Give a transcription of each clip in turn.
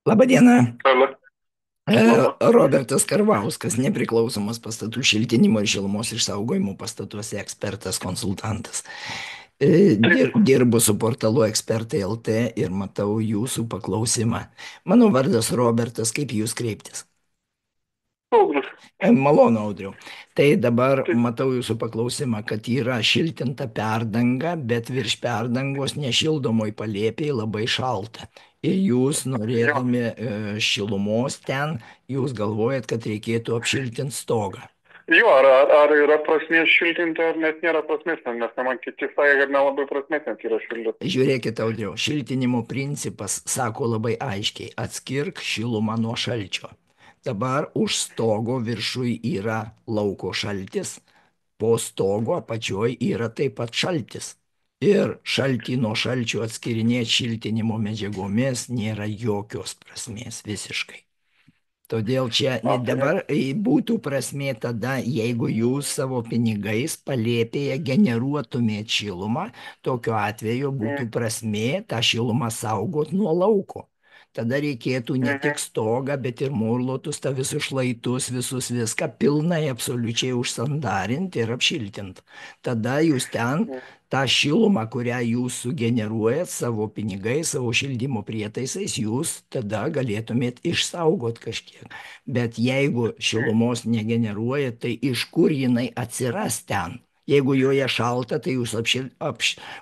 Labadiena. Alio, laba. Robertas Karvauskas, nepriklausomas pastatų šiltinimo ir šilumos išsaugojimo pastatuose ekspertas, konsultantas. Taip, Dirbu su portalu Ekspertai LT ir matau jūsų paklausimą. Mano vardas Robertas, kaip jūs kreiptis? Audrius. Malonu, Audriu. Tai dabar Taip, matau jūsų paklausimą, kad yra šiltinta perdanga, bet virš perdangos nešildomoj palėpėje labai šalta. Ir jūs, jo. norėdami šilumos ten, jūs galvojat, kad reikėtų apšiltinti stogą. Jo, ar yra prasmės šiltinti, ar net nėra prasmės, nes man kiti sakė, kad nelabai prasmės net yra šildyti. Žiūrėkit, Audriu, šiltinimo principas sako labai aiškiai, atskirk šilumą nuo šalčio. Dabar už stogo viršui yra lauko šaltis, po stogo apačioj yra taip pat šaltis. Ir šaltį nuo šalčio atskirinėti šiltinimo medžiagomis nėra jokios prasmės visiškai. Todėl čia Mhm. dabar būtų prasmė tada, jeigu jūs savo pinigais palėpėje generuotumėt šilumą, tokiu atveju būtų Mhm. prasmė tą šilumą saugot nuo lauko. Tada reikėtų ne tik Mhm. stogą, bet ir mūrlotus, tą visus šlaitus, visus viską pilnai absoliučiai užsandarinti ir apšiltinti. Tada jūs ten tą šilumą, kurią jūs sugeneruojat savo pinigais, savo šildymo prietaisais, jūs tada galėtumėt išsaugot kažkiek. Bet jeigu Mhm. šilumos negeneruoja, tai iš kur jinai atsiras ten? Jeigu joje šalta, tai jūs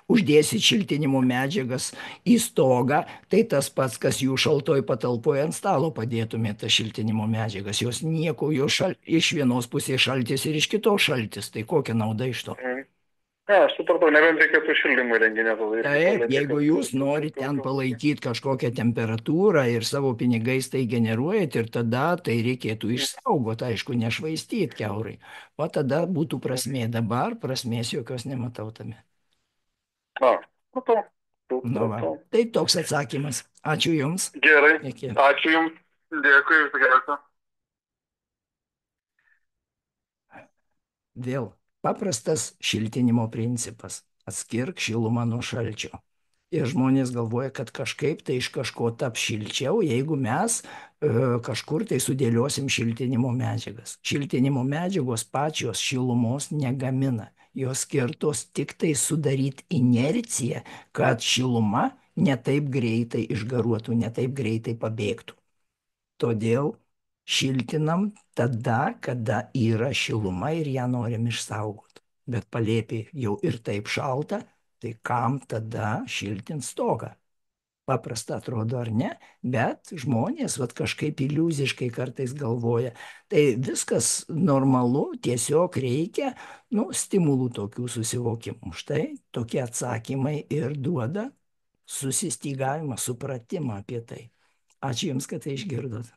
uždėsit šiltinimo medžiagas į stogą, tai tas pats, kas jų šaltoj patalpoje ant stalo padėtumėte tas šiltinimo medžiagas. Jos nieko, iš vienos pusės šaltis ir iš kitos šaltis. Tai kokia nauda iš to? Mhm. Ne, aš supratau, nebent reikėtų šildymų įrenginio tada irgi Taip, palėpė, jeigu kad jūs norit ten sutvarkiau. palaikyti kažkokią temperatūrą ir savo pinigais tai generuojat ir tada tai reikėtų išsaugot, aišku, nešvaistyt kiaurai. O tada būtų prasmė. Dabar prasmės jokios nematau tame. Na, supratau. Nu va, Supratau. tai toks atsakymas. Ačiū Jums. Gerai, Iki. ačiū Jums. Dėkui, viso. Vėl paprastas šiltinimo principas. Atskirk šilumą nuo šalčio. Ir žmonės galvoja, kad kažkaip tai iš kažko taps šilčiau, jeigu mes kažkur tai sudėliosim šiltinimo medžiagas. Šiltinimo medžiagos pačios šilumos negamina. Jos skirtos tik tai sudaryti inerciją, kad šiluma ne taip greitai išgaruotų, ne taip greitai pabėgtų. Todėl šiltinam tada, kada yra šiluma ir ją norim išsaugoti. Bet palėpė jau ir taip šalta, tai kam tada šiltint stogą? Paprasta atrodo ar ne, bet žmonės vat, kažkaip iliuziškai kartais galvoja. Tai viskas normalu, tiesiog reikia stimulų tokių susivokimų. Štai tokie atsakymai ir duoda susistygavimą, supratimą apie tai. Ačiū Jums, kad tai išgirdot.